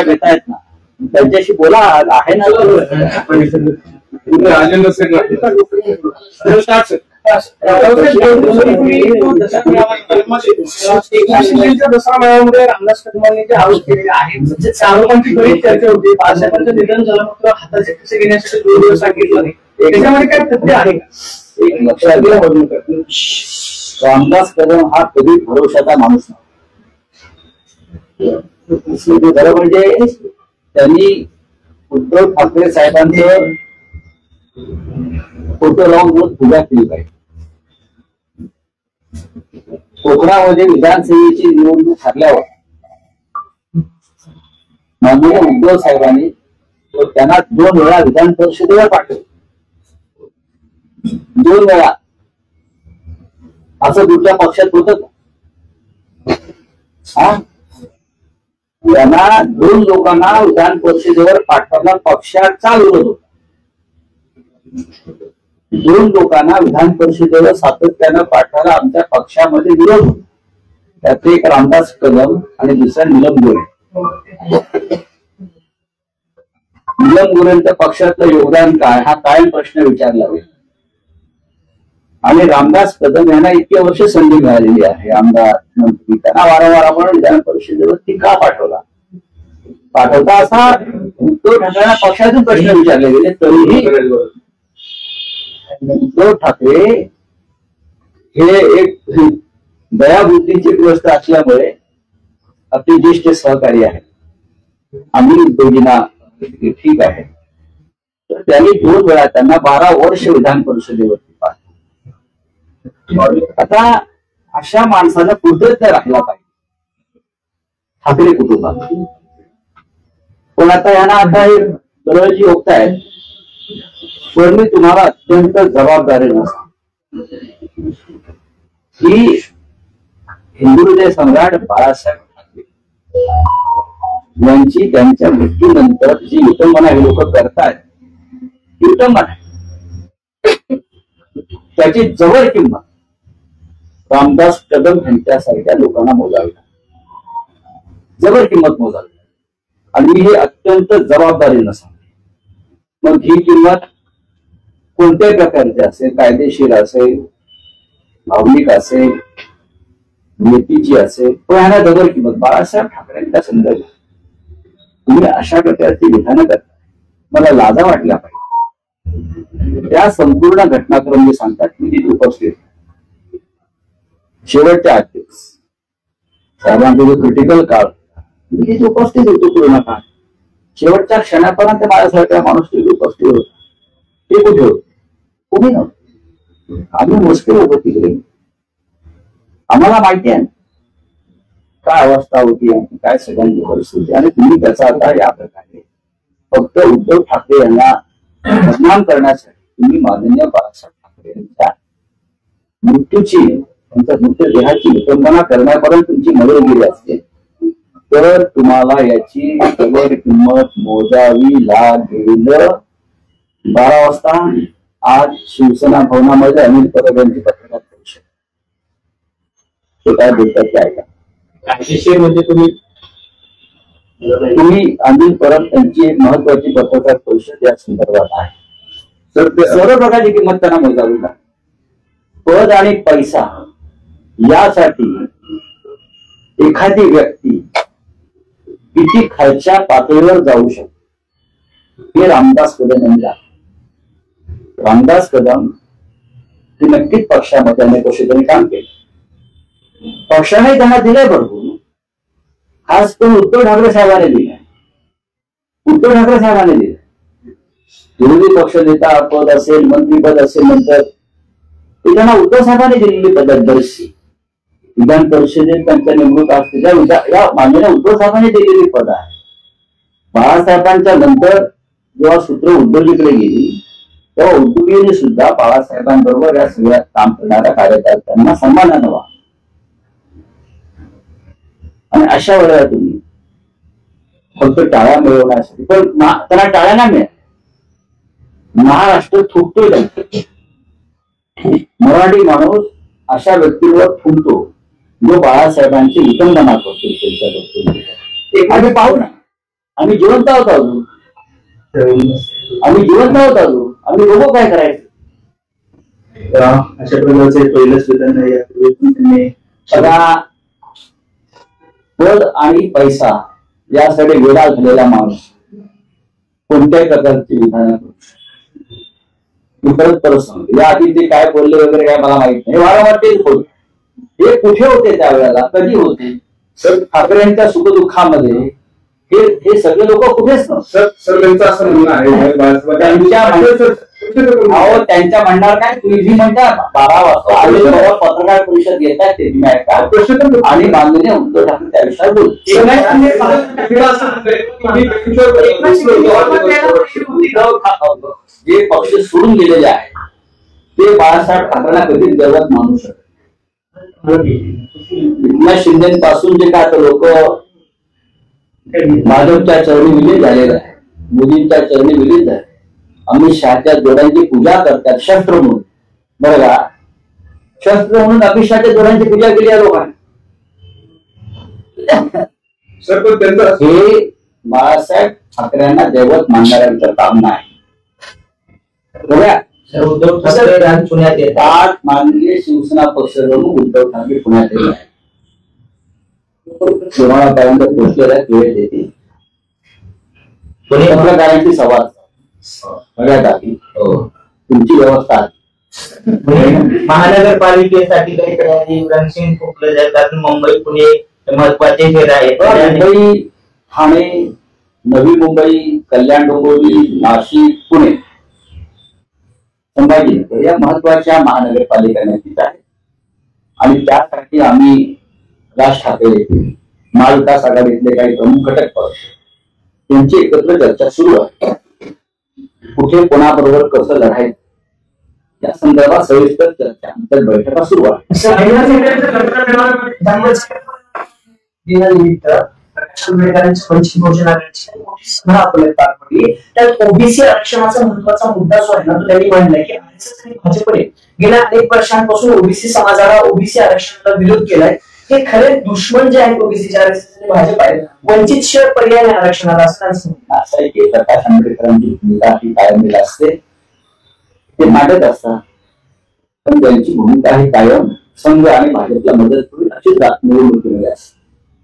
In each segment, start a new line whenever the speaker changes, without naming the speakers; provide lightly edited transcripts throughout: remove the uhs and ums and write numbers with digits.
घेतायत ना त्यांच्याशी बोला आहे ना
राजेंद्र सिंग दसरा मेळाव्यामध्ये रामदास कदमांनी जे आरोप केलेले आहेत त्या आरोपांची बरीच चर्चा होती. बाळासाहेबांचं निधन झालं मात्र हाताचे कसे घेण्यासाठी 2 दिवस सांगितलं नाही. त्याच्यामध्ये काय तथ्य आहे का?
एक लक्षात घ्या रामदास कदम हा कधी भरोशाचा माणूस नाही. खरं म्हणजे त्यांनी उद्धव ठाकरे साहेबांचं फोटो लावून पूजा केली पाहिजे. कोकणामध्ये विधानसभेची निवडणूक ठरल्यावर माननीय उद्धव साहेबांनी त्यांना 2 वेळा विधान परिषदेवर पाठवलं. 2 वेळा असं दुसऱ्या पक्षात होत त्यांना 2 लोकांना विधान परिषदेवर पाठवला पक्षाचा विरोध होता. 2 लोकांना विधान परिषदेवर सातत्यानं पाठवायला आमच्या पक्षामध्ये विरोध होता. त्यात एक रामदास कदम आणि दुसरा नीलम गोरे. नीलम गोरेंच्या पक्षातलं योगदान काय हा कायम प्रश्न विचारला जाईल. आणि रामदास कदम यांना इतके वर्ष संधी मिळालेली आहे आमदार मंत्री त्यांना वारंवार आपण विधान परिषदेवर ती का पाठवता असा उद्धव ठाकरेंना पक्षातून प्रश्न विचारले गेले. तरीही उद्धव ठाकरे हे एक दयाबुद्धीचे ग्रस्त असल्यामुळे आपले ज्येष्ठ सहकारी आहेत. आम्ही उद्योगींना ठीक आहे तर त्यांनी 2 वेळा त्यांना 12 वर्ष विधान परिषदेवरती पाठवलं. आता अशा माणसानं कृतज्ञ राहिला पाहिजे ठाकरे कुटुंबात. पण आता यांना आता हे दरवेळी होतायत पण मी तुम्हाला अत्यंत जबाबदारीनं सांगतो की हिंदू हृदय सम्राट बाळासाहेब ठाकरे यांची त्यांच्या मृत्यूनंतर जी विटंबना हे लोक करतायत ही विटंबना त्याची जवळ किंमत रामदास कदम यांच्यासारख्या लोकांना मोजावी जवळ किंमत मोजावी. आणि मी हे अत्यंत जबाबदारीनं सांगतो. मग ही किंमत कोणत्याही प्रकारची असेल कायदेशीर असेल भावनिक असेल नीतीची असेल पण ह्याला जवळ किंमत बाळासाहेब ठाकरेंच्या संदर्भात तुम्ही अशा प्रकारची विधानं करता मला लाजा वाटल्या पाहिजे. त्या संपूर्ण घटनाक्रम जे सांगतात मी तिथे उपस्थित शेवटच्या 8 दिवस साहेबांचा जो क्रिटिकल काळ मी तिथे उपस्थित होतो. पूर्ण काळ शेवटच्या क्षणापर्यंत माझ्यासारख्या माणूस तिथे उपस्थित होता. ते कुठे होते? कोणी नव्हतं. आम्ही मोजके होतो तिकडे. आम्हाला माहिती आहे काय अवस्था होती आणि काय सगळ्यांची परिस्थिती आणि तुम्ही त्याचा आता या प्रकारे फक्त उद्धव ठाकरे यांना बदनाम करण्यासाठी तुम्ही माननीय बाळासाहेब ठाकरे यांच्या मृत्यूची त्यांच्या मृतदेहाची विटंबना करण्यापर्यंत तुमची मदत गेली असते तर तुम्हाला याची जवळ किंमत मोजावी लागेल. 12 वाजता आज शिवसेना भवनामध्ये अनिल परब यांची पत्रकार परिषद ते काय बोलतात ते ऐका.
कायदेशीर म्हणजे
तुम्ही अनिल परब यांची एक महत्वाची पत्रकार परिषद या संदर्भात आहे. तर सर्व प्रकारची किंमत त्यांना मोजावी लागेल. पद आणि पैसा यासाठी एखादी व्यक्ती किती खालच्या पातळीवर जाऊ शकते हे रामदास कदम यांनी रामदास कदम ते नक्कीच पक्षामध्ये अनेक वर्ष त्यांनी काम केलं. पक्षाने त्यांना दिलंय भरपूर. खास करून उद्धव ठाकरे साहेबांनी दिलाय. उद्धव ठाकरे साहेबांनी दिलाय. विरोधी पक्ष नेता पद असेल मंत्रीपद असेल नंतर ते त्यांना उद्धव साहेबांनी दिलेली पदक बरीचशी विधान परिषदेत त्यांच्या नेमणूक असते या माननीय उद्धव साहेबांनी दिलेली पद आहे. बाळासाहेबांच्या नंतर जेव्हा सूत्र उद्धवजीकडे गेली तेव्हा उद्धवजींनी सुद्धा बाळासाहेबांबरोबर या सगळ्या काम करणाऱ्या कार्यकर्त्यांना सन्मानानं व्हा. आणि अशा वेळेला तुम्ही फक्त टाळ्या मिळवण्यासाठी पण त्यांना टाळ्या नाही मिळत. महाराष्ट्र थुकतोय त्यांचं मराठी माणूस अशा व्यक्तीवर फुलतो जो बाळासाहेबांची विटंबना करतो त्यांच्या बाबतीत. आम्ही पाहू ना, आम्ही जिवंत आहोत अजून, आम्ही जिवंत आहोत अजून, आम्ही बघू काय करायचं.
अशा प्रकारचे पहिलंच विधान यापूर्वी पण त्यांनी
सगळा पद आणि पैसा यासाठी वेडा झालेला माणूस कोणत्याही प्रकारची विधानं करू शकतो. मी परत सांगतो, या आधी ते काय बोलले वगैरे काय मला माहित नाही, वारंवार तेच बोलतो. हे कुठे होते त्यावेळेला, कधी होते? सर ठाकरेंच्या सुखदुःखामध्ये हे सगळे लोक कुठेच नव्हते.
सर त्यांचं असं म्हणणं आहे,
त्यांच्या म्हणणार काय, तुम्ही म्हणता 12 वाजता पत्रकार परिषद घेतात ते तुम्ही ऐका आणि माननीय उद्धव ठाकरे त्या विषयावर बोलतो. जे पक्ष सोडून गेलेले आहेत ते बाळासाहेब ठाकरेंना कधीच जगत मानू शकत. एकनाथ शिंदेपासून जे काय लोक भाजपच्या चरणी विलीन झालेलं आहे, मोदींच्या चरणी विलीन झाले, अमित शहाच्या जोड्यांची पूजा करतात शस्त्र म्हणून. बरं का, शस्त्र म्हणून अमित शहाच्या जोड्यांची पूजा केली या लोकांनी. हे बाळासाहेब ठाकरेंना दैवत मानणाऱ्यांचं काम नाही.
उद्धव ठाकरे आज पुण्यात येतात,
माननीय शिवसेना पक्षाकडून उद्धव ठाकरे पुण्यात येत आहे. कोणापर्यंत पोहोचलेल्या वेळ देते पत्रकारांची संवाद सगळ्यात आधी तुमची व्यवस्था
महानगरपालिकेसाठी काही रणसिंग फुकले जातात. मुंबई पुणे महत्वाचे शहर आहेत.
मुंबई, ठाणे, नवी मुंबई, कल्याण डोंबिवली, नाशिक, पुणे, संभाजीनगर या महत्वाच्या महानगरपालिका नक्कीच आहेत. आणि त्यासाठी आम्ही राज ठाकरे महाविकास आघाडीतले काही प्रमुख घटक पक्ष त्यांची एकत्र चर्चा सुरू आहे. कुठे कोणाबरोबर कसं लढायचं या संदर्भात सविस्तर चर्चा बैठका सुरू आहे.
त्यात ओबीसी आरक्षणाचा महत्वाचा मुद्दा जो आहे ना तो त्यांनी मांडलाय की भाजपने गेल्या अनेक वर्षांपासून ओबीसी समाजाला ओबीसी आरक्षणाला विरोध केलाय. हे खरे दुश्मन जे आहेत ओबीसीच्या आरक्षणाचे भाजप आहे. वंचित शिवाय पर्याय आरक्षणाला असं
आहे की प्रकाश आंबेडकरांची भूमिका ही कायम असते, ते मांडत असतात, पण त्यांची भूमिका ही कायम संघ आणि भाजपला मदत होईल अशी निवडणुकीमध्ये असते.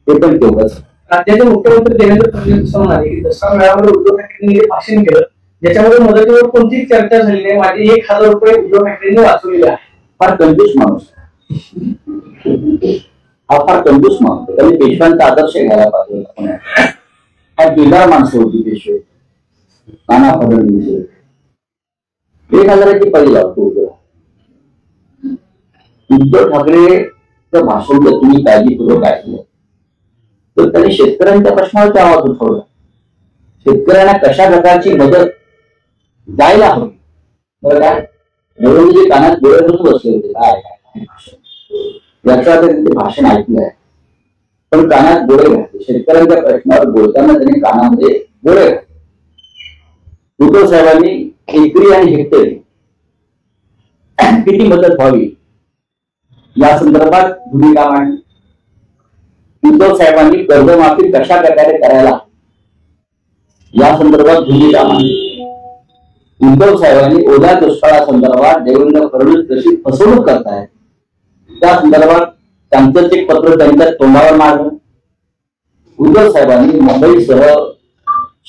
ते पण तेवढंच.
राज्याचे मुख्यमंत्री देवेंद्र फडणवीस म्हणाले की दसरा मेळाव्यावर उद्धव ठाकरेंनी भाषण केलं ज्याच्यामध्ये मदतीवर कोणतीच चर्चा झाली नाही. माझे 1000 रुपये उद्धव ठाकरेंनी वाचवलेले आहे.
फार कंजूस माणूस हा, फार कंजूस माणूस. त्यांनी पेशव्यांचा आदर्श घ्यायला पाहिजे. हा बेजार माणसं होती पेशवे, नाना फडणवीस. 1000ची पहिली लावतो उद्धव ठाकरेचं भाषण जर तुम्ही काळजीपूर्वक ऐकलं तर त्यांनी शेतकऱ्यांच्या प्रश्नावरती आवाज उठवला. शेतकऱ्यांना कशा प्रकारची मदत जायला हवी. बरं काय जे कानात गोळे धरून बसले होते काय याचा त्यांचे भाषण ऐकलंय, पण कानात गोळे घातले. शेतकऱ्यांच्या प्रश्नावर बोलताना त्यांनी कानामध्ये गोळे घातले. उद्धव साहेबांनी एकरी आणि हेक्टरी किती मदत व्हावी या संदर्भात भूमिका मांडली. उद्धव साहेबांनी कर्जमाफी कशा प्रकारे करायला या संदर्भात भूमिका मांडली. उद्धव साहेबांनी ओल्या दुष्काळासंदर्भात देवेंद्र फडणवीस कशी फसवणूक करतायत त्या संदर्भात त्यांचं एक पत्र त्यांच्या तोंडावर मारलं. उद्धव साहेबांनी मुंबईसह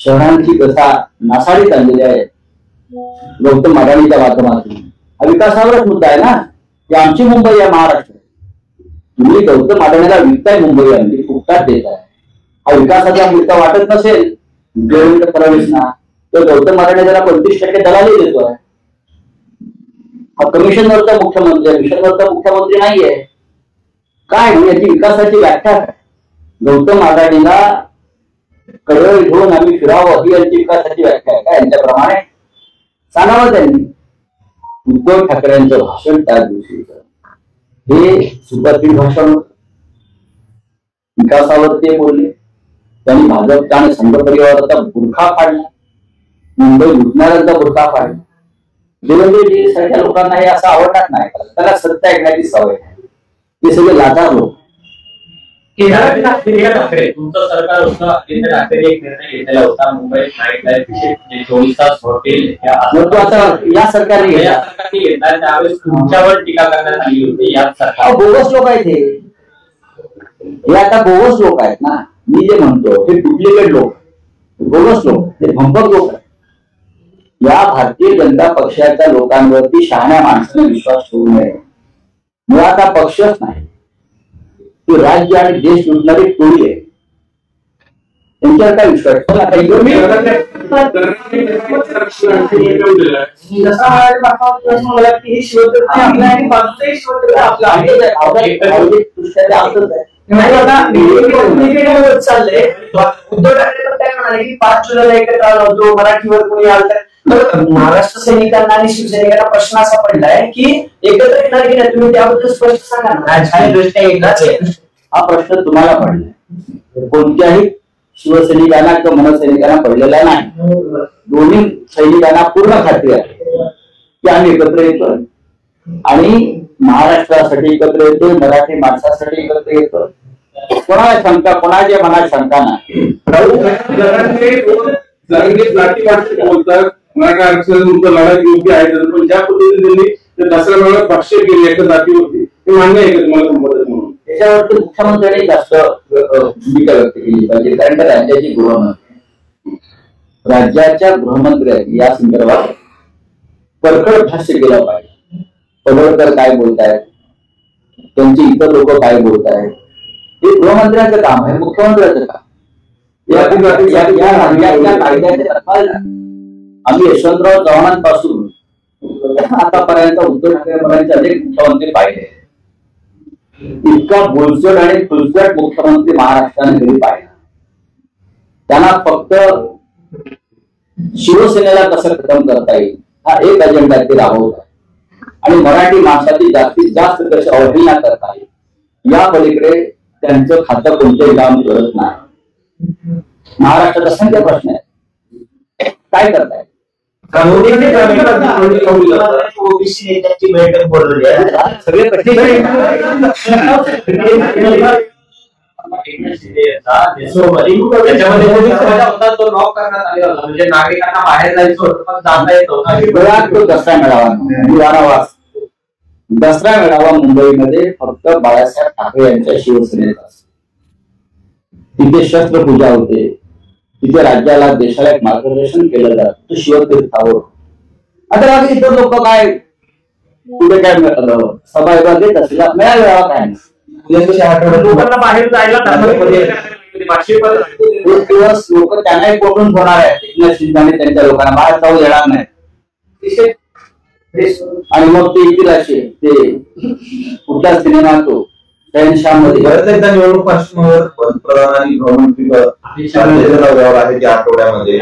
शहरांची कसा नासाडी चाललेली आहे गौतम अदानीच्या माध्यमातून. हा विकासावरच मुद्दा आहे ना की आमची मुंबई आहे महाराष्ट्र. तुम्ही गौतम अदानीला विकताय मुंबई आमची फुकटात देताय. हा विकासाचा मुद्दा वाटत नसेल देवेंद्र फडणवीसना तर गौतम अदानी त्याला 35% दलाली देतोय. हा कमिशनवरचा मुख्यमंत्री आहे, मिशनवरचा मुख्यमंत्री नाहीये. काय याची विकासाची व्याख्या काय? गौतम अदानीला कळवळ घेऊन आम्ही फिरावं ही यांची विकासाची व्याख्या आहे का? यांच्याप्रमाणे सांगावं त्यांनी. उद्धव ठाकरेंचं भाषण त्या दिवशीचं हे सुपरहिट भाषण होतं. विकासावर ते बोलले. त्यांनी भाजपचा आणि संघ परिवाराचा बुरखा फाडला, मुंबई लुटणाऱ्यांचा बुरखा फाडला. देवेंद्रजी सारख्या लोकांना हे असं आवडणार नाही, त्याला सत्य ऐकण्याची सवय आहे. ते सगळे लाचार लोक.
ठाकरे तुमचं सरकार होतं, आदित्य ठाकरे एक निर्णय घेतलेला होता मुंबईत नाईट लाईफ विषयी 24 तास हॉटेल
आता या सरकारने
घेतला, त्यावेळेस तुमच्यावर टीका करण्यात आली होती. या सरकार
बोगस लोक आहेत हे आता बोगस लोक आहेत ना. मी जे म्हणतो हे डुप्लिकेट लोक, बोगस लोक, हे भंपक लोक आहेत. या भारतीय जनता पक्षाच्या लोकांवरती शहाण्या माणसाने विश्वास ठेवू नये. मुळात हा पक्षच नाही, ती राज्य आणि देश लुटणारी टोळी आहे. त्यांच्यावर काय विश्वास
चाललंय. उद्धव ठाकरे पण काय म्हणाले की 5 जुलैला एकत्र आलो होतो, मराठीवर कोणी आलं तर महाराष्ट्र सैनिकांना आणि शिवसैनिकांना प्रश्न असा पडलाय की एकत्र येणार की नाही, तुम्ही त्याबद्दल स्पष्ट सांगा ना.
हा प्रश्न तुम्हाला पडलाय, कोणत्याही शिवसैनिकांना किंवा मनसैनिकांना पडलेला नाही. दोन्ही सैनिकांना पूर्ण खात्री आहे की आम्ही एकत्र येतोय आणि महाराष्ट्रासाठी एकत्र येतोय, मराठी माणसासाठी एकत्र येतोय. कोणाला शंका, कोणाच्या मनात शंका नाही.
बोलतात मराठा आरक्षण लढा योग्य आहे, पण ज्या पद्धतीने त्यांनी दसरा मेळाव्यात भाष्य केले एका जातीवरती ते मान्य आहे का तुम्हाला मदत म्हणून?
त्याच्यावरती मुख्यमंत्र्यांनी जास्त भूमिका व्यक्त केली पाहिजे, कारण का राज्याची गृहमंत्री, राज्याच्या गृहमंत्र्यांनी या संदर्भात परखड भाष्य केलं पाहिजे. पडळकर काय बोलतायत, त्यांची इतर लोक काय बोलतायत, हे गृहमंत्र्यांचं काम आहे, मुख्यमंत्र्यांचं काम. या कायद्याचे तत्वाला आम्ही यशवंतराव चव्हाणांपासून आतापर्यंत उद्धव ठाकरेंपर्यंत अनेक मुख्यमंत्री पाहिले. इतका बोलचट आणि खुलचट मुख्यमंत्री महाराष्ट्राने कधी पाहिला. त्यांना फक्त शिवसेनेला कसं खतम करता येईल हा एक अजेंडा ते राबवत आहे आणि मराठी माणसाची जास्तीत जास्त कशी अवहेलना करता येईल या पलीकडे त्यांचं खातं कोणतंही काम करत नाही. महाराष्ट्रात असंख्य प्रश्न आहेत, काय करताय?
ओबीसी नेत्यांची बैठक बोलवली आहे.
सगळे
तो लॉक करण्यात आलेला होता, म्हणजे नागरिकांना बाहेर जायचं होतं पण जाता येत होतं.
दसरा मेळावा, दसरा मेळावा मुंबईमध्ये फक्त बाळासाहेब ठाकरे यांच्या शिवसेनेचा. तिथे शस्त्रपूजा होते, तिथे राज्याला देशाला एक मार्गदर्शन केलं जातं, तो शिवतीर्थावर. आता बाकी इतर लोक काय कुठे काय सभा देत असतील, मेळावा काय
लोकांना बाहेर जायला
एक दिवस लोक त्यांनाही कोठून होणार आहेत. एकनाथ शिंदे त्यांच्या लोकांना बाहेर जाऊ देणार नाही आणि मग ते येतील असे ते कुठला सिनेमा तो मध्ये
परत एकदा निवडणूक पार्श्वभूमीवर पंतप्रधान आणि गृहमंत्री व्यवहार आहे त्या आठवड्यामध्ये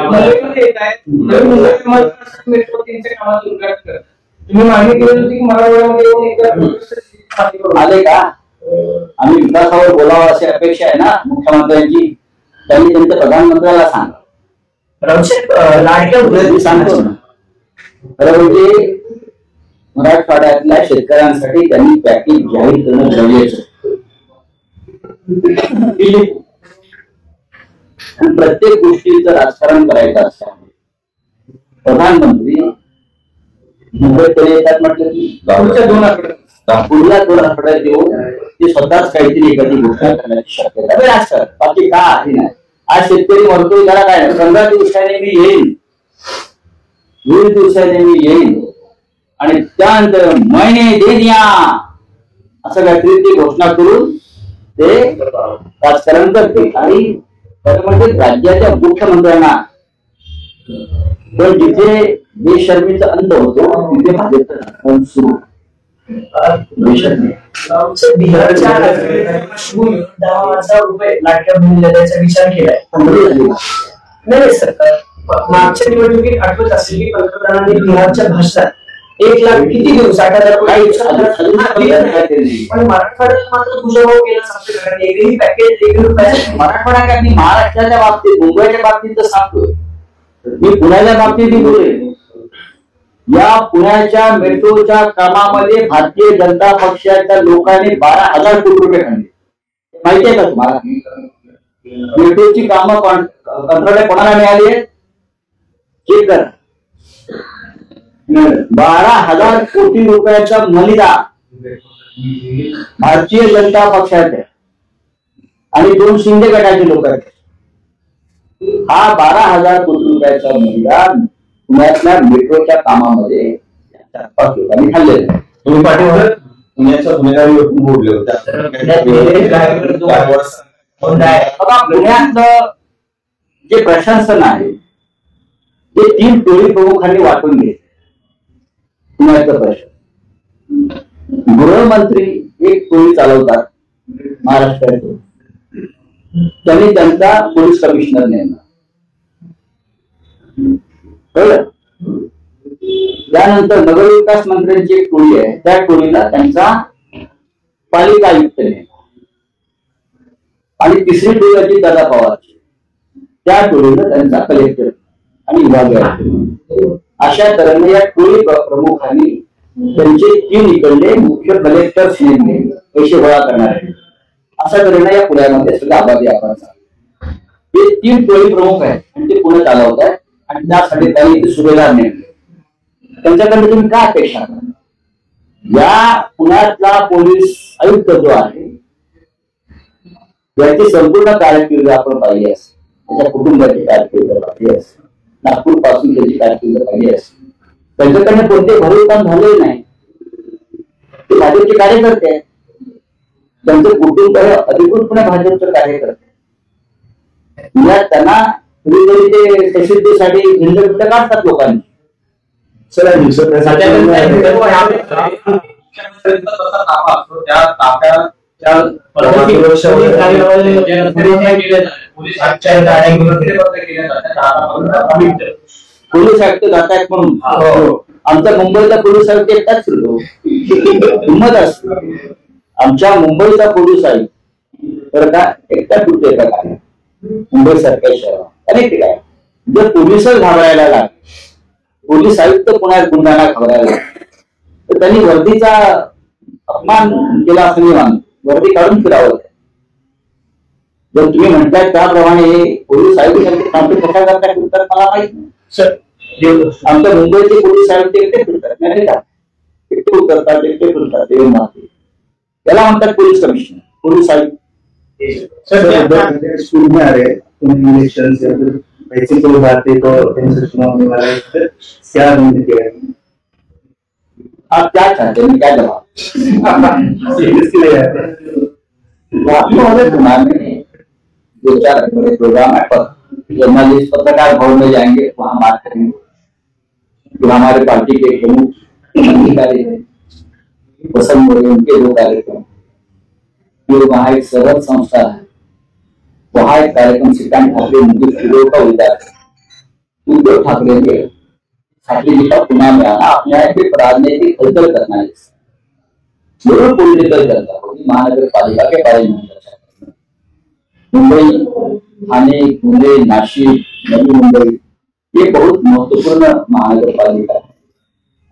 तुम्ही मागणी केली होती की मराठवाड्यामध्ये
आले का? आम्ही विकासावर बोलावं अशी अपेक्षा आहे ना मुख्यमंत्र्यांची. त्यांनी त्यांच्या प्रधानमंत्र्याला सांगा. लाडक्या सांगतो ना, खरं म्हणजे मराठवाड्यातल्या शेतकऱ्यांसाठी त्यांनी पॅकेज जाहीर करणं गरजेचं. प्रत्येक गोष्टीचं राजकारण करायचं असल्यामुळे प्रधानमंत्री मुंबईकडे येतात म्हटलं की पुढच्या 2 आठवड्यात येऊन ते स्वतःच काहीतरी एखादी घोषणा करण्याची शक्यता राजकारण. बाकी का आहे नाही. आज शेतकरी मरतोय त्याला काय 15 दिवसाने मी येईन, 20 दिवसाने मी येईन आणि त्यानंतर महिने दे द्या असं काहीतरी ती घोषणा करून ते राजकारण करते. आणि म्हणजे राज्याच्या मुख्यमंत्र्यांना पण जिथे बेशर्मीचा अंत होतो तिथे भाजपचं राजकारण सुरू.
बिहारच्या 10,000 रुपये लाडक्या बहिणीला द्यायचा विचार केलाय. नाही सर, मागच्या निवडणुकीत आठवत असेल की पंतप्रधानांनी बिहारच्या भाषणात 1 लाख किती देऊ 60,000 पण मराठवाड्यात मात्र तुझ्याभाव केला सांगतो. एकही पॅकेज
मराठवाडा काय, मी महाराष्ट्राच्या बाबतीत मुंबईच्या बाबतीत तर सांगतोय, मी पुण्याच्या बाबतीत बोलेल. या पुण्याच्या मेट्रोच्या कामामध्ये भारतीय जनता पक्षाच्या लोकांनी 12,000 कोटी रुपये काढले. माहिती आहे का तुम्हाला? मेट्रोची कामं कंत्राटे कोणाला मिळाली आहेत? चेक करा. 12,000 कोटी रुपयाचा मलिदा भारतीय जनता पक्षाचे आणि 2 शिंदे गटाचे लोक आहेत. हा 12,000 कोटी रुपयाचा मलिदा पुण्यातल्या मेट्रोच्या कामामध्ये लोकांनी खाल्लेला.
तुम्ही पाठीवर पुण्याच्या गुन्हेगारी बोलले होते.
पुण्यातलं जे प्रशासन आहे ते 3 टोळी प्रमुखांनी वाटून घेतले. पुण्याचं प्रशासन, गृहमंत्री एक टोळी चालवतात महाराष्ट्रात, त्यांनी त्यांचा पोलीस कमिशनर नेमला. कळलं? त्यानंतर नगरविकास मंत्र्यांची एक टोळी आहे, त्या टोळीला त्यांचा पालिका आयुक्त नेमला. आणि तिसरी टोळी होती दादा पवारची, त्या टोळीला त्यांचा कलेक्टर आणि विभागीय आयुक्त. अशा तऱ्हेने या टोळी प्रमुखांनी त्यांचे 3 इकडले मुख्य कलेक्टर्स नेमले पैसे गोळा करणारे. अशा तऱ्हेने या पुण्यामध्ये सगळं आबादी आपण हे 3 टोळी प्रमुख आहेत आणि ते पुणे चालवत आहेत. आणि त्यासाठी त्यांनी सुभेदार नेमले. त्यांच्याकडे तुम्ही काय अपेक्षा करा? या पुण्यातला पोलीस आयुक्त जो आहे याची संपूर्ण कारकीर्द आपण पाहिली असेल, त्याच्या कुटुंबाची कारकीर्द पाहिली असेल, नागपूर पासून त्याची कारकीर्द पाहिली असेल. त्यांच्याकडनं कोणते भरीव काम झाले नाही. ते भाजपचे कार्यकर्ते आहेत. त्यांचं कुटुंब अधिकृतपणे भाजपचं कार्यकर्ते. त्यांना कधीतरी ते प्रसिद्धीसाठी झंझट काढतात लोकांनी. पोलीस आयुक्त जात आहेत म्हणून आमचा मुंबईचा पोलीस आयुक्त एकटाच फिरतो. हिंमत असते. आमच्या मुंबईचा पोलीस आयुक्त तर का एकटा फिरतो एका काय मुंबई सारख्या शहरात अनेक ठिकाणी. जर पोलिसच घाबरायला लागले, पोलीस आयुक्त पुण्यात गुंडांना घाबरायला लागले, तर त्यांनी वर्दीचा अपमान केला असं मी मानतो. वर्दी काढून फिरावं. जर तुम्ही म्हणताय त्याप्रमाणे पोलीस आयुक्त कशा करता फिरतात मला माहित नाही. आमच्या मुंबईचे पोलीस आयुक्त एकटे फिरतात, नाही का? एकटे उतरतात, एकटे फिरतात. त्याला म्हणतात पोलीस कमिशनर, पोलीस आयुक्त.
स्कूल में आ रहे इलेक्शन से पैसे को उठाते तो चुनाव में आ रहे क्या किया?
आप क्या चाहते हैं? क्या जवाब? में 2-4 बड़े प्रोग्राम है पर जर्नलिस्ट पत्रकार भवन में जाएंगे, वहां बात करेंगे. फिर हमारे पार्टी के प्रमुख अधिकारी है पसंद हो उनके 2 कार्यक्रम. फिर वहां एक सरहद संस्था है, वहां एक कार्यक्रम श्रीकांत ठाकरे मुझे फिरो का उद्धार. उद्धव ठाकरे ने ठाकरे जी का पुणे में आना अपने आप में राजनीतिक हलचल करना है. जरूर पॉलिटिकल चर्चा होगी, महानगर पालिका के बारे में चर्चा करना. मुंबई, ठाणे, पुणे, नाशिक, नवी मुंबई ये बहुत महत्वपूर्ण महानगर पालिका है.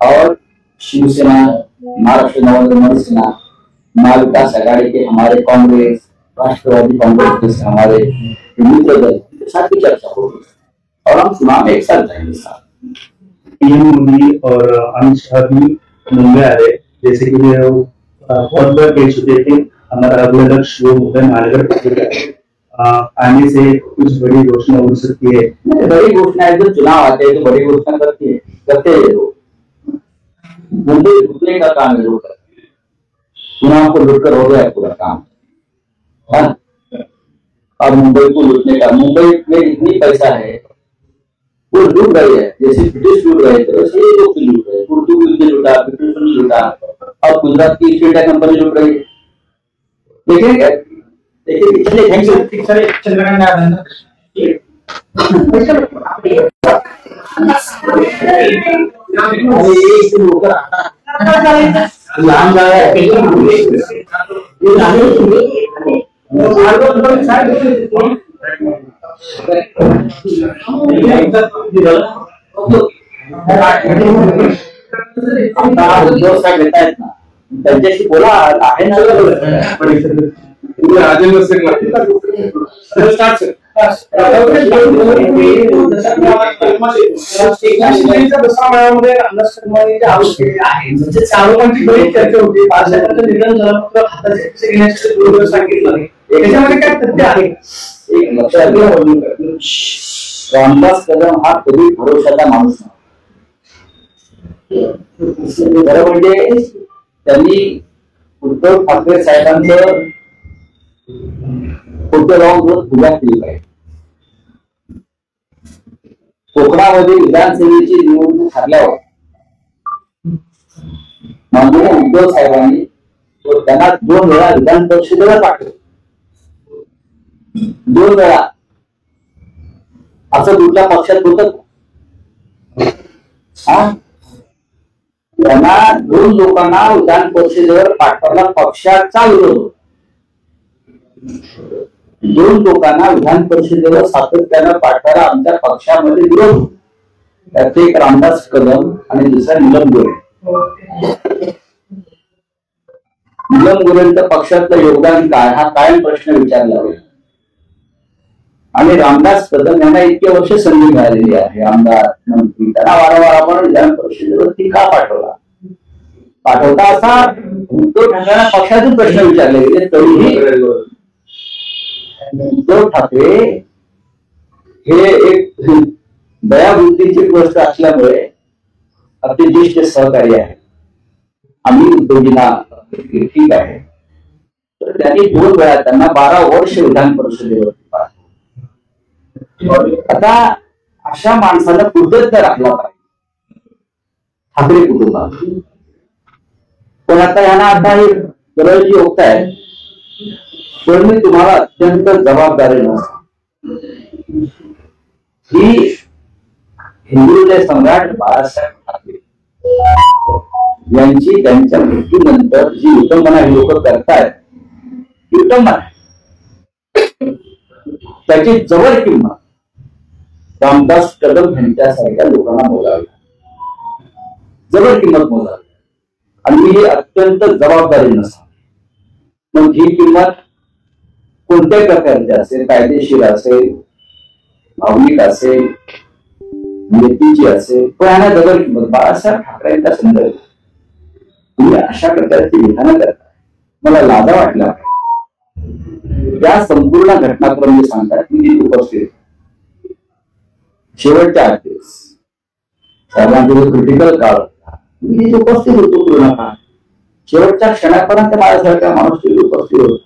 और शिवसेना, महाराष्ट्र नवनिर्माण सेना, महाविकास आघाड़ी के हमारे कांग्रेस, राष्ट्रवादी कांग्रेस जैसे हमारे मित्र दल के साथ भी चर्चा होगी और हम चुनाव में एक साथ जाएंगे.
पीएम मोदी और अमित शाह भी मुंबई आ रहे, जैसे कि बहुत बार कह चुके थे हमारा अगला लक्ष्य वो मुंबई महानगर पालिका आने से कुछ बड़ी घोषणा हो सकती है.
बड़ी घोषणा है, जब चुनाव आते हैं तो बड़ी घोषणा करते हैं लोग. मुंबई लूटने का काम है लोग करते हैं. चुनाव को लूटकर हो गया पूरा काम है. अब मुंबई को लूटने का, मुंबई में इतनी पैसा है वो लूट रही है. जैसे ब्रिटिश लूट रहे थे वैसे ये लोग लूट रहे हैं. उर्दू ने लूटा, ब्रिटिश ने लूटा, अब गुजरात की ईस्ट इंडिया कंपनी लूट रही है. देखेंगे देखिए पिछले आता उद्धव साहेब येत आहेत ना, त्यांच्याशी बोला, आहे ना
राजेंद्र सिंग
दसरा मेळाव्यामध्ये रामदास कदमांनी जे आरोप केले आहे, म्हणजे आरोपांची बरीच चर्चा होती. बाळासाहेबांचं निधन झालं मात्र हाताचे घेण्यासाठी सांगितलं नाही, त्याच्यामध्ये काय तथ्य आहे?
एक लक्षात घ्या, रामदास कदम हा कधी भरोशाचा माणूस नाही. खरं म्हणजे त्यांनी उद्धव ठाकरे साहेबांचं फोटो लावून पूजा केली पाहिजे. कोकणामध्ये विधानसभेची निवडणूक ठरल्यावर माननीय उद्धव साहेबांनी त्यांना 2 वेळा विधान परिषदेला पाठवलं. 2 वेळा. असं कुठल्या पक्षात होत? त्यांना 2 लोकांना विधान परिषदेवर पाठवला पक्षाचा विरोध. 2 लोकांना विधान परिषदेवर सातत्यानं पाठवायला आमच्या पक्षामध्ये विरोध. त्यात एक रामदास कदम आणि दुसरा नीलम गोरे. नीलम गोरेंचं पक्षातलं योगदान काय हा कायम प्रश्न विचारला होता. आणि रामदास कदम यांना इतके वर्ष संधी मिळालेली आहे, आमदार मंत्री, त्यांना वारंवार आपण विधान परिषदेवरती का पाठवता असा उद्धव ठाकरेंना पक्षातून प्रश्न विचारले गेले. तरीही उद्धव ठाकरे हे एक दयाबुद्धीची गोष्ट असल्यामुळे अगदी ज्येष्ठ सहकारी आहे. आम्ही उद्योजींना ठीक आहे, तर त्यांनी 2 वेळा त्यांना 12 वर्ष विधान परिषदेवरती पाठवलं. आता अशा माणसाला कृतज्ञ राखला पाहिजे ठाकरे कुटुंबात. पण आता यांना आता ही गरज होत आहे. पण मी तुम्हाला अत्यंत जबाबदारीनं ही हिंदुत्व सम्राट बाळासाहेब ठाकरे यांची त्यांच्या मृत्यूनंतर जी विटंबना ही लोक करतायत, विटंबना त्याची जवळ किंमत रामदास कदम यांच्यासारख्या लोकांना मोजावी, जवळ किंमत मोजावी. आणि मी अत्यंत जबाबदारी नसा. मग ही किंमत कोणत्याही प्रकारची असेल, कायदेशीर असेल, भावनिक असेल, व्यक्तीची असेल, पण यांना जवळ किंमत. बाळासाहेब ठाकरेंच्या संदर्भात तुम्ही अशा प्रकारची विधानं करता, मला लाजा वाटला. या संपूर्ण घटनाक्रम जे सांगतात मी उपस्थित शेवटच्या 8 दिवस सर्वांचे क्रिटिकल काळ होता, मी उपस्थित होतो पूर्ण काळ. शेवटच्या क्षणापर्यंत माझ्यासारखा माणूस उपस्थित होतो.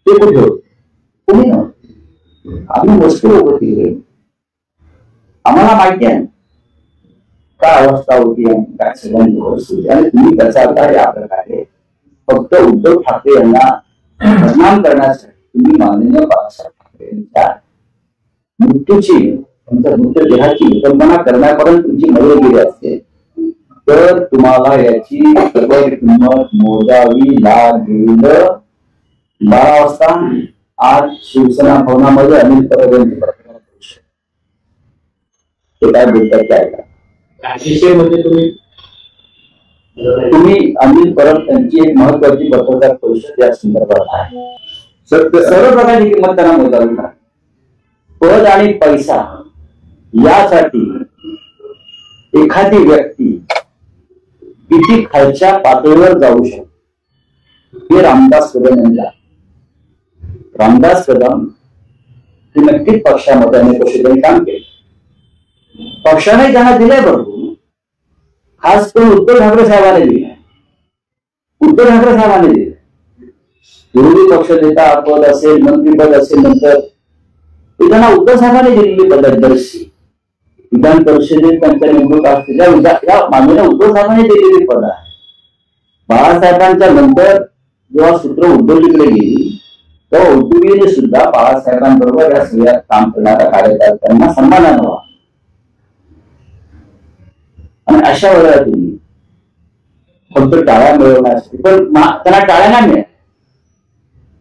ते कुठे होते? कोणी नव्हते. आम्ही मस्ती होतो तिकडे. आम्हाला माहिती आहे काय अवस्था होती आणि काय सगळ्यांची परिस्थिती. आणि तुम्ही त्याचा आता या प्रकारे फक्त उद्धव ठाकरे यांना बदनाम करण्यासाठी तुम्ही माननीय बाळासाहेब ठाकरे यांच्या मृत्यूची, त्यांच्या मृतदेहाची विटंबना करण्यापर्यंत तुमची मदत गेली असते, तर तुम्हाला याची जबर किंमत मोजावी लागेल. 12 वाजता आज शिवसेना भवनामध्ये अनिल परब यांची पत्रकार परिषद. ते काय बोलतात काय का तुम्ही अनिल परब यांची एक महत्वाची पत्रकार परिषद या संदर्भात आहे. सर्व प्रकारची किंमत त्यांना मोजावी लागेल. पद आणि पैसा यासाठी एखादी व्यक्ती किती खालच्या पातळीवर जाऊ शकते हे रामदास कदम यांना. रामदास कदम हे नक्कीच पक्षामध्ये अनेक वर्ष त्यांनी काम केले. पक्षाने त्यांना दिले बरोबर, खास करून उद्धव ठाकरे साहेबांनी दिले. उद्धव ठाकरे साहेबांनी दिले. विरोधी पक्ष नेता पद असेल, मंत्रीपद असेल, नंतर त्यांना उद्धव साहेबांनी दिलेली पददर्शी विधान परिषदेत त्यांच्या नेमणूक असतील या माननीय उद्धव साहेबांनी दिलेली पद आहे. बाळासाहेबांच्या नंतर जेव्हा सूत्र उद्धवजीकडे गेली तेव्हा उद्धवजीने सुद्धा बाळासाहेबांबरोबर या सगळ्या काम करणाऱ्या कार्यकर्त्यांना सन्मानानं व्हा. आणि अशा वेळेला तुम्ही फक्त टाळ्या मिळवण्यासाठी, पण त्यांना टाळ्या नाही मिळत.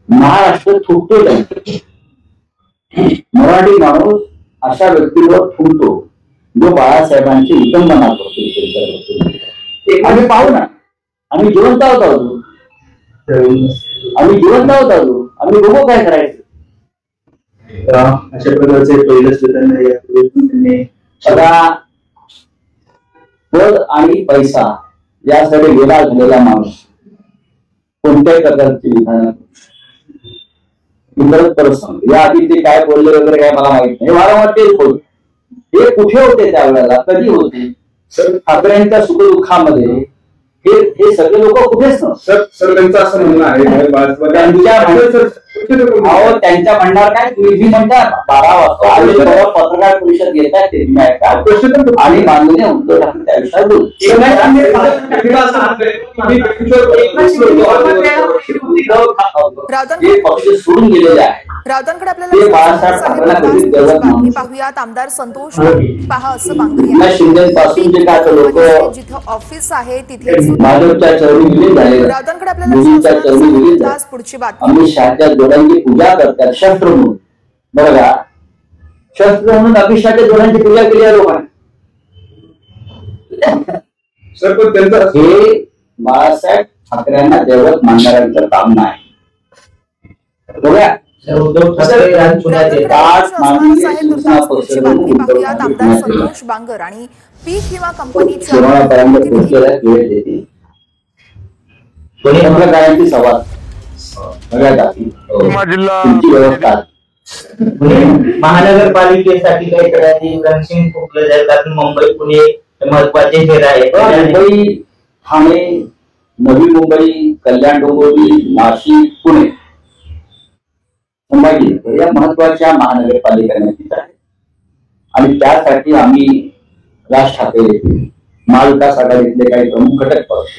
महाराष्ट्र थुकतो त्यांना. मराठी माणूस अशा व्यक्तीवर फुंकतो जो बाळासाहेबांची विटंबना करतो. आम्ही पाहू ना, आम्ही जिवंत आहोत अजून, आम्ही जिवंत आहोत अजून, आम्ही बघू काय करायचं.
अशा प्रकारचे पहिलंच त्यांनी
आता पद आणि पैसा यासाठी वेगळा झालेला माणूस कोणत्याही प्रकारची विधानं परत सांगतो. या आधी ते काय बोलले वगैरे काय मला माहित नाही. वारंवार तेच बोलतो. हे कुठे होते त्यावेळेला, कधी होते? ठाकरेंच्या सुखदुःखामध्ये हे सगळे लोक कुठेच नसतात.
सर त्यांचं असं म्हणणं आहे
त्यांच्या म्हणणार काय, तुम्ही म्हणता 12 वाजता पत्रकार परिषद घेतात ते आणि माननीय उद्धव ठाकरे त्या विषयात पक्ष सोडून गेलेले आहे.
राऊतांकडे आपल्याला पाहूयात. आमदार संतोष पहा असं
पासून जे काय लोक
जिथं ऑफिस आहे तिथे
भाजपच्या चरणी विलीन झाले,
राऊतांकडे आपल्याला पुढची बातमी.
अमित शहाच्या जोड्यांची पूजा करतात शस्त्र म्हणून. बघा, शस्त्र म्हणून अमित शहाच्या जोड्यांची पूजा केली आहे लोकांनी. हे बाळासाहेब ठाकरेंना दैवत मानणाऱ्यांचं काम नाही. बघा,
उद्धव ठाकरे
आमदार संतोष बांगर आणि पीक विमा कंपनीच्या
संवाद व्यवस्था
महानगरपालिकेसाठी काही तयारी रणसिंग फुकलं जाईल, कारण मुंबई पुणे महत्वाचे शहर आहे.
मुंबई, ठाणे, नवी मुंबई, कल्याण डोंबिवली, नाशिक, पुणे, संभाजी या महत्वाच्या महानगरपालिका आहेत. आणि त्यासाठी आम्ही राज ठाकरे, महाविकास आघाडीतले काही प्रमुख घटक पक्ष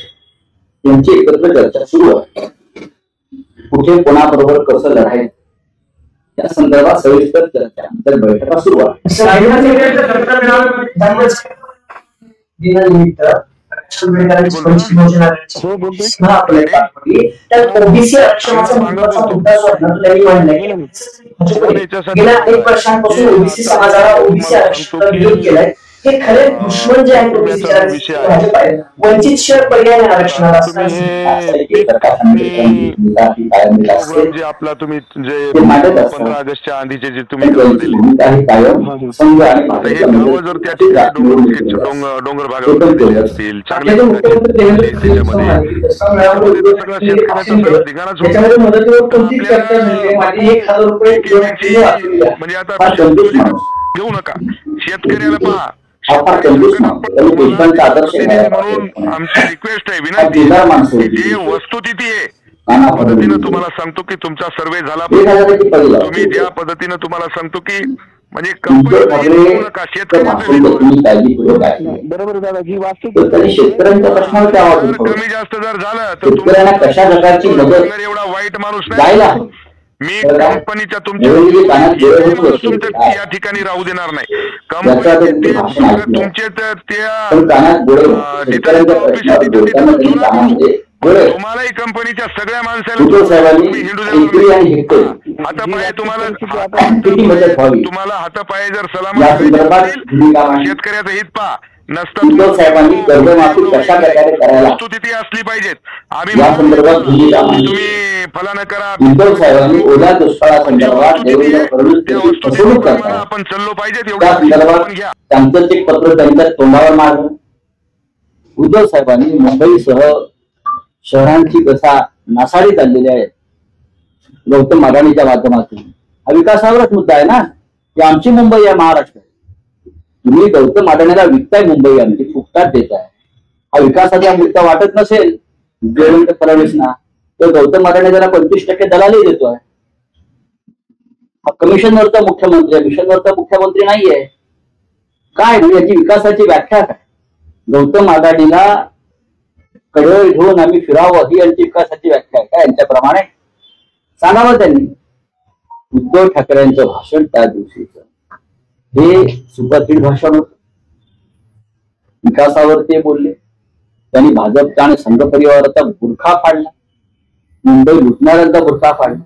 यांची एकत्र चर्चा सुरू आहे. कुठे कोणाबरोबर कसं लढायचं या संदर्भात सविस्तर चर्चा तर बैठका सुरू आहे.
ओबीसी आरक्षणाचा महत्वाचा मुद्दा जो आहे ना, त्यांनी मांडलाय. गेल्या अनेक वर्षांपासून ओबीसी समाजाला ओबीसी आरक्षणाला विरोध केलाय. हे खरे दुश्मन जे आहेत ओबीसी वंचित शहर पर्याय आरक्षणाला
आपला तुम्ही जे 15 ऑगस्टच्या आधीचे जे तुम्ही जर त्या ठिकाणी डोंगर भागामध्ये असतील चांगले म्हणजे आता घेऊ नका, शेतकऱ्याला पहा. म्हणून आमची रिक्वेस्ट आहे, विनंती, जी वस्तुस्थिती आहे त्या पद्धतीनं तुम्हाला सांगतो की तुमचा सर्वे झाला पाहिजे. तुम्ही ज्या पद्धतीनं तुम्हाला सांगतो की म्हणजे कंपनी नका, शेतकऱ्याचं
बरोबर दादाजी, शेतकऱ्यांच्या प्रश्नावर
कमी जास्त जर झालं तर तुम्हाला
कशा प्रकारची मदत,
एवढा वाईट माणूस नाही. मी कंपनीच्या तुमच्या या ठिकाणी राहू देणार नाही. कंपनी तुमचे तुम्हालाही कंपनीच्या सगळ्या माणसाला हातापाय तुम्हाला हातापाय जर सलामत शेतकऱ्याचं हित पहा वस्तुस्थिती असली पाहिजेत. आम्ही तुम्ही फलानं करा, आपण चाललो पाहिजेत एवढं घ्या.
त्यांचं ते पत्र त्यांच्या तोंडावर मारलं. उद्धव साहेबांनी मुंबईसह शहरांची कसा नासाडी चाललेली आहे गौतम अदानीच्या माध्यमातून. हा विकासावरच मुद्दा आहे ना, की आमची मुंबई आहे महाराष्ट्र. तुम्ही गौतम अदानीला विकताय मुंबई, आमची फुकटात देताय. हा विकासाचा मुद्दा वाटत नसेल देवेंद्र फडणवीसना, तर गौतम अदानी त्याला 25% दलाली देतोय. हा कमिशनवरचा मुख्यमंत्री आहे, मिशनवरचा मुख्यमंत्री नाहीये. काय म्हणजे याची विकासाची व्याख्या काय? गौतम अदानीला कडे घेऊन आम्ही फिरावं ही यांची विकासाची व्याख्या आहे का? यांच्याप्रमाणे सांगावं त्यांनी. उद्धव ठाकरेंचं भाषण त्या दिवशीचं हे सुपरहिट भाषण होत. विकासावर ते बोलले. त्यांनी भाजपचा आणि संघ परिवाराचा बुरखा फाडला, मुंबई लुटणाऱ्यांचा बुरखा फाडला.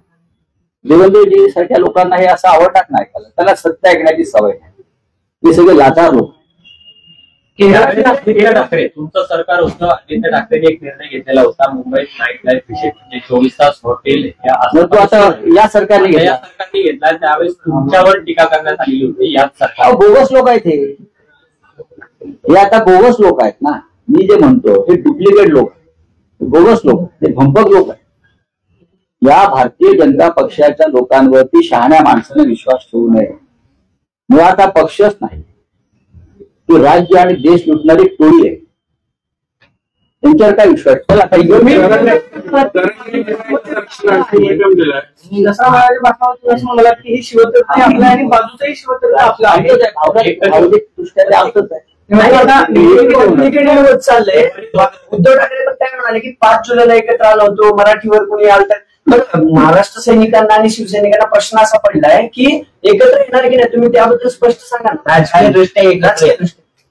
देवेंद्रजी सारख्या लोकांना हे असं आवडणार नाही. त्याला सत्य ऐकण्याची सवय आहे. हे सगळे लाचार लोक.
आदित्य ठाकरे तुमचं सरकार होतं, आदित्य ठाकरेंनी एक निर्णय घेतलेला होता मुंबईत नाईट लाईफ विषय म्हणजे 24 तास हॉटेल
या सरकारने
घेतला. त्यावेळेस तुमच्यावर टीका करण्यात आलेली होती. याच सरकार
बोगस लोक आहेत हे आता बोगस लोक आहेत ना. मी जे म्हणतो हे डुप्लिकेट लोक, बोगस लोक, ते भंपक लोक आहेत. या भारतीय जनता पक्षाच्या लोकांवरती शहाण्या माणसाने विश्वास ठेवू नये. मुळात हा पक्षच नाही, ती राज्य आणि देश लुटणारी टोळी आहे. त्यांच्यावर काय विश्वास? चला
मला की शिवतज्ञ आपला आणि बाजूचाही शिवतज्ञ आपला आहे. चाललंय. उद्धव ठाकरे पण काय म्हणाले की 5 जुलैला एकत्र आलो होतो, मराठीवर कोणी आलं तर. महाराष्ट्र सैनिकांना आणि शिवसैनिकांना प्रश्न असा पडलाय की एकत्र येणार की नाही, तुम्ही त्याबद्दल स्पष्ट सांगा. राजकीय दृष्ट्या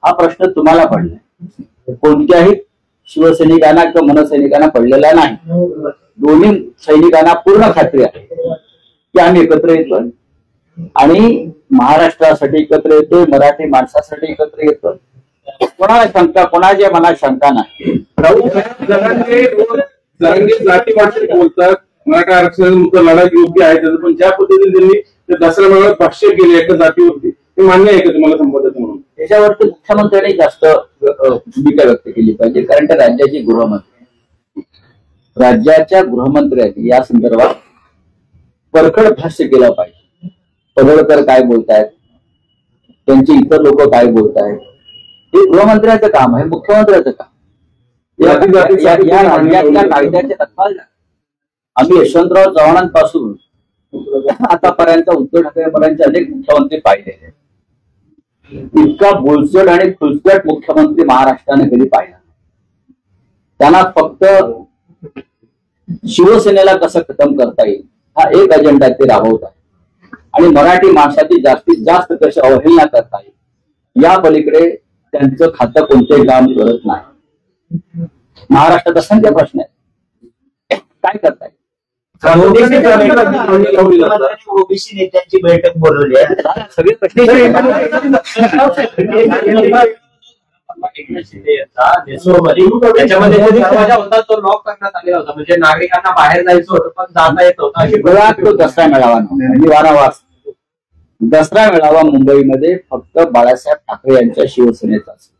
हा प्रश्न तुम्हाला पडलाय, कोणत्याही शिवसैनिकांना किंवा मनसैनिकांना पडलेला नाही. दोन्ही सैनिकांना पूर्ण खात्री आहे की आम्ही एकत्र येतोय आणि महाराष्ट्रासाठी एकत्र येतोय, मराठी माणसासाठी एकत्र येतोय. कोणाला शंका, कोणाच्या मनात शंका नाही.
जाती भाषेत बोलतात, मराठा आरक्षणाचा लढा योग्य आहे त्याचं, पण ज्या पद्धतीने त्यांनी दसऱ्या मेळाव्यात भाष्य केले एका जातीवरती, ते मान्य आहे का तुम्हाला संबंधित म्हणून?
त्याच्यावरती मुख्यमंत्र्यांनी जास्त भूमिका व्यक्त केली पाहिजे, कारण त्या राज्याचे गृहमंत्री, राज्याच्या गृहमंत्र्यांनी या संदर्भात परखड भाष्य केलं पाहिजे. पडळकर काय बोलतायत, त्यांचे इतर लोक काय बोलतायत, हे गृहमंत्र्याचं काम आहे, मुख्यमंत्र्याचं काम. या कायद्याचे तत्वाल आम्ही यशवंतराव चव्हाणांपासून आतापर्यंत उद्धव ठाकरेपर्यंत अनेक मुख्यमंत्री पाहिले. इतका बोलचट आणि खुलचट मुख्यमंत्री महाराष्ट्राने कधी पाहिला. त्यांना फक्त शिवसेनेला कसं खतम करता येईल हा एक अजेंडा ते राबवत आहे आणि मराठी माणसाची जास्तीत जास्त कशी अवहेलना करता येईल या पलीकडे त्यांचं खातं कोणतेही काम करत नाही. महाराष्ट्रात असंख्य प्रश्न आहेत, काय करताय?
ओबीसी नेत्यांची बैठक बोलवली आहे.
सगळे प्रश्न
त्याच्यामध्ये दरवाजा होता तो लॉक करण्यात आलेला होता, म्हणजे नागरिकांना बाहेर जायचं होतं पण जाता येत होतं. अशी
तो दसरा मेळावा मी वारंवार दसरा मेळावा मुंबईमध्ये फक्त बाळासाहेब ठाकरे यांच्या शिवसेनेचा असतो.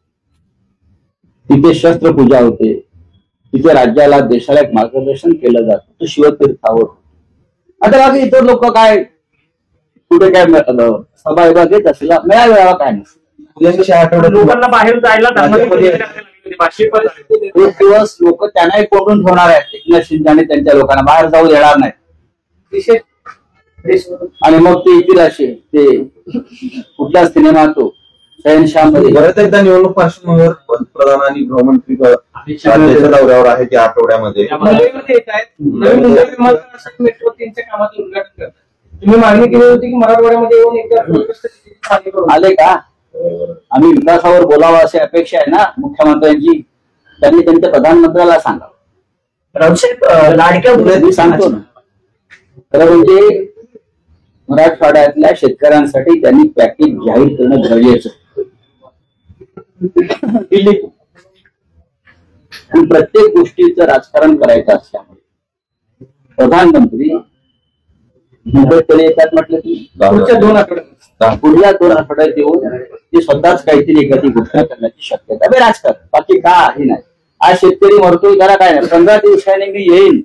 तिथे शस्त्रपूजा होते, तिथे राज्याला देशाला एक मार्गदर्शन केलं जातं, तो शिवतीर्थावर. आता बाकी इतर लोक काय कुठे काय सभा विभाग घेत असेल, मेळावा काय नसतं.
लोकांना बाहेर जायला
एक दिवस लोक त्यांनाही कोंडून ठेवणार आहेत. एकनाथ शिंदे आणि त्यांच्या लोकांना बाहेर जाऊ देणार नाहीत. आणि मग ते येतील असे ते कुठला सिनेमा तो शहनशाह मध्ये.
परत एकदा निवडणूक पार्श्वभूमीवर पंतप्रधान आणि गृहमंत्री राज्याच्या दौऱ्यावर आहे त्या आठवड्यामध्ये
येत आहेत. नवी मुंबई विमानतळासाठी मेट्रो 3च्या कामाचं उद्घाटन करतात. तुम्ही मागणी केली होती की मराठवाड्यामध्ये येऊन एकदा
आले का? आम्ही विकासावर बोलावं अशी अपेक्षा आहे ना मुख्यमंत्र्यांची. त्यांनी त्यांच्या प्रधानमंत्र्याला सांगावं.
रावसाहेब लाडक्या
सांगतो ना, खरं म्हणजे मराठवाड्यातल्या शेतकऱ्यांसाठी त्यांनी पॅकेज जाहीर करणं गरजेचं. प्रत्येक गोष्टीचं राजकारण करायचं असल्यामुळे प्रधानमंत्री मुंबईकडे येतात म्हटलं की पुढच्या 2 आठवड्यात येऊन ते स्वतःच काहीतरी एखादी घोषणा करण्याची शक्यता. राजकारण बाकी काही नाही. आज शेतकरी मरतोय त्याला काय नाही. 15 दिवसाने मी येईन,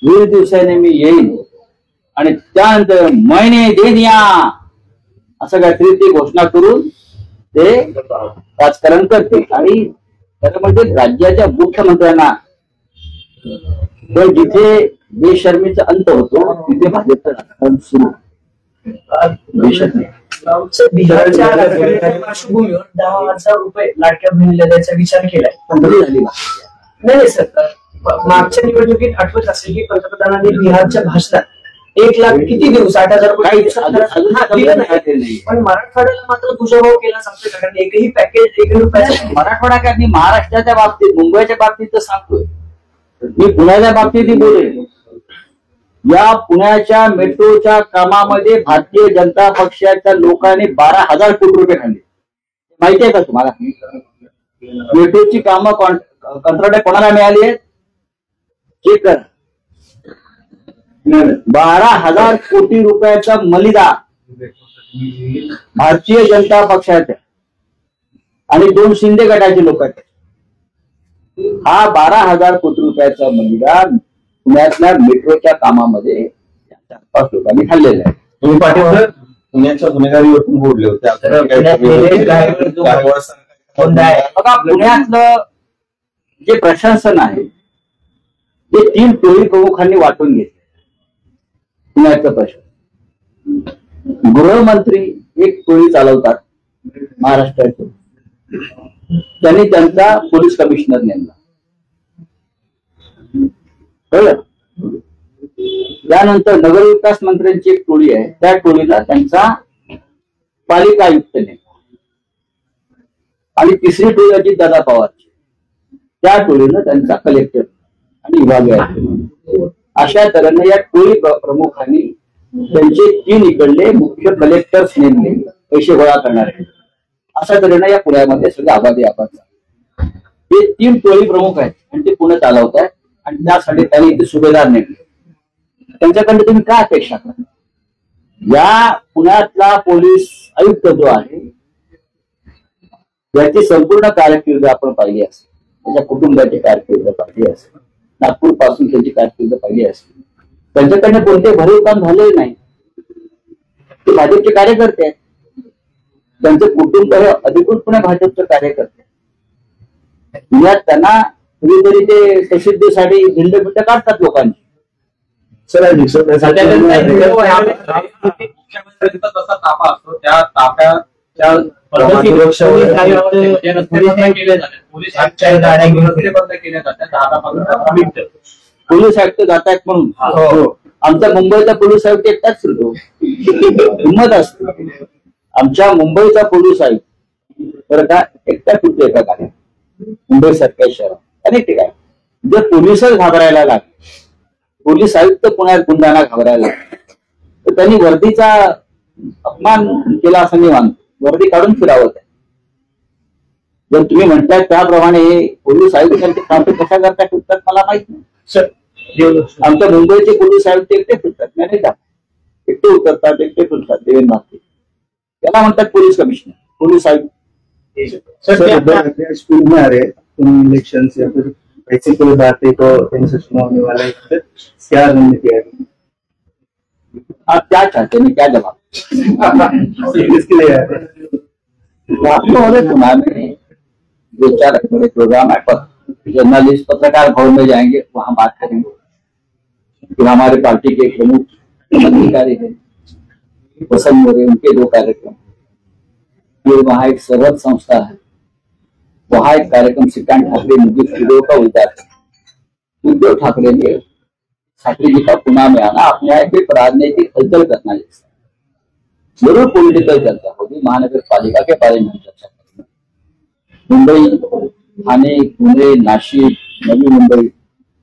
20 दिवसाने मी येईन आणि त्यानंतर महिने दिन या असं काहीतरी ती घोषणा करून ते राजकारण करते. आणि खरं म्हणजे राज्याच्या मुख्यमंत्र्यांना पण जिथे बेशर्मीचा अंत होतो तिथे भाजपचं राजकारण सुरू.
बिहारच्या पार्श्वभूमीवर 10,000 रुपये लाडक्या बहिणीला द्यायचा विचार केलाय. नाही सर, मागच्या निवडणुकीत आठवत असेल की पंतप्रधानांनी बिहारच्या भाषणात 1 लाख किती देऊ, 60,000 रुपये पण मराठवाड्याला मात्र तुझाभाव केला सांगतोय. कारण एकही पॅकेज 1 रुपयाचं
मराठवाडा काय, मी महाराष्ट्राच्या बाबतीत मुंबईच्या बाबतीत सांगतोय, मी पुण्याच्या बाबतीत बोलेन. या पुण्याच्या मेट्रोच्या कामामध्ये भारतीय जनता पक्षाच्या लोकांनी 12,000 कोटी रुपये खाल्ले. माहिती आहे का तुम्हाला? मेट्रोची कामं कंत्राट कोणाला मिळाली आहेत? चेक करा. 12,000 कोटी रुपयाचा मलिदा भारतीय जनता पक्षाचे आणि 2 शिंदे गटाचे लोक आहेत. हा 12,000 कोटी रुपयाचा मलिदा पुण्यातल्या मेट्रोच्या कामामध्ये 4-5 लोकांनी खाल्लेला आहे.
तुम्ही पाटील पुण्याच्या गुन्हेगारीवरून बोलले होते.
बघा, पुण्यातलं जे प्रशासन आहे ते 3 टोळी प्रमुखांनी वाटून घेतले. पुण्याचं प्रशासन, गृहमंत्री एक टोळी चालवतात महाराष्ट्राचे, त्यांनी त्यांचा पोलीस कमिशनर नेमला. कळलं? त्यानंतर नगरविकास मंत्र्यांची एक टोळी आहे, त्या टोळीला त्यांचा पालिका आयुक्त नेमला. आणि तिसरी टोळी अजितदादा पवारची, त्या टोळीनं त्यांचा कलेक्टर आणि विभागीय आयुक्त. अशा तऱ्हेने या टोळी प्रमुखांनी त्यांचे 3 इकडले मुख्य कलेक्टर्स नेमले पैसे गोळा करणारे. अशा तऱ्हेने या पुण्यामध्ये सगळे आबादी हे 3 टोळी प्रमुख आहेत आणि ते पुणे चालवत आहेत. आणि त्यासाठी त्यांनी इथे सुभेदार नेमले. त्यांच्याकडे तुम्ही काय अपेक्षा करा? या पुण्यातला पोलीस आयुक्त जो आहे याची संपूर्ण कारकीर्द आपण पाहिली असेल, त्याच्या कुटुंबाची कारकीर्द पाहिली असेल, नागपूर पासून त्यांची कारकीर्द पाहिली असेल, त्यांच्याकडनं कोणते भरीव काम झालेले नाही. ते भाजपचे कार्यकर्ते आहेत, त्यांचे कुटुंब हे अधिकृतपणे भाजपचे कार्यकर्ते. पुण्यात त्यांना कधीतरी ते प्रसिद्धीसाठी भिंड काढतात लोकांची.
तसा ताफा असतो, त्या ताफ्याच्या
पोलीस आयुक्त जात आहेत म्हणून आमचा मुंबईचा पोलीस आयुक्त एकटाच फिरतो. हिंमत असते. आमच्या मुंबईचा पोलीस आयुक्त बरं का एकटा फिरतो एका गाड्या मुंबई सारख्या शहरात अनेक ठिकाणी. जर पोलिसच घाबरायला लागले, पोलीस आयुक्त पुण्यात गुंडांना घाबरायला लागले, तर त्यांनी वर्दीचा अपमान केला असं मी मानतो. वर्दी काढून फिरावं. जर तुम्ही म्हणताय त्याप्रमाणे पोलीस आयुक्तांचे कामे कशा करता फिरतात मला माहित नाही. आमच्या मुंबईचे पोलीस आयुक्त एकटे फिरतात, नाही का? एकटे उतरतात, एकटे फिरतात. देवेंद्र माते त्याला म्हणतात पोलीस कमिशनर, पोलीस आयुक्त.
स्कूल में आ रहे तुम इलेक्शन या फिर ऐसी कोई बात है तो इनसे चुनाव होने वाला है, क्या रणनीति है?
आप क्या चाहते हैं, क्या जवाब?
इसके लिए
चुनाव में 2-4 बड़े प्रोग्राम है. जर्नलिस्ट पत्रकार भवन में जाएंगे, वहां बात करेंगे. फिर हमारे पार्टी के प्रमुख अधिकारी है पसंद हो रहे, उनके 2 कार्यक्रम. फिर वहां एक सरहद संस्था है, वहां एक कार्यक्रम श्रीकांत ठाकरे मुझे फिरो का उद्धार. उद्धव ठाकरे ने ठाकरे जी का पुणे में आना अपने आप एक राजनीतिक हलचल करना जैसा. जरूर पॉलिटिकल चर्चा होगी, महानगर पालिका के बारे में चर्चा करेंगे. मुंबई, ठाणे, पुणे, नाशिक, नवी मुंबई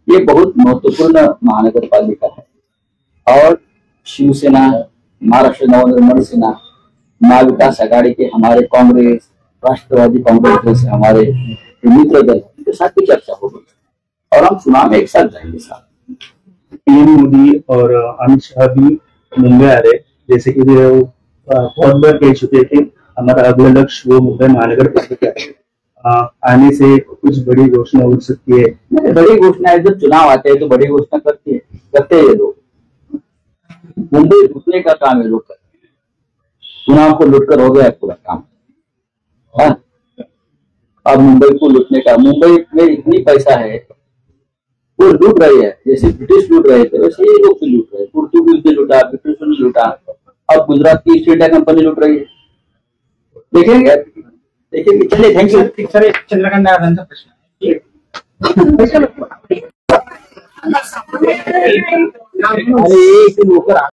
ये बहुत महत्वपूर्ण महानगर पालिका है. और शिवसेना, महाराष्ट्र नवनिर्माण सेना, महाविकास आघाड़ी के हमारे कांग्रेस, राष्ट्रवादी कांग्रेस जैसे हमारे मित्र दल के साथ भी चर्चा होगी और हम चुनाव में एक साथ जाएंगे. साथ
पीएम मोदी और अमित शाह भी मुंबई आ रहे, जैसे कि बहुत बार कह चुके थे हमारा अगला लक्ष्य वो मुंबई महानगर पालिका आने से कुछ बड़ी घोषणा हो सकती है.
बड़ी घोषणा है, जब चुनाव आते हैं तो बड़ी घोषणा करते हैं लोग. मुंबई लूटने का काम है लोग करते हैं. चुनाव को लूटकर हो गया पूरा काम. अब मुंबई को लूटने का, मुंबई में इतनी पैसा है वो लूट रही है. जैसे ब्रिटिश लूट रहे थे वैसे ये लोग भी लूट रहे हैं. पोर्तुगीज ने लूटा, ब्रिटिश ने लूटा, अब गुजरात की ईस्ट इंडिया कंपनी लूट रही है. देखेंगे. चलिए, थैंक यू.
चंद्रकांत दादांचा प्रश्न.
अरे एक लोक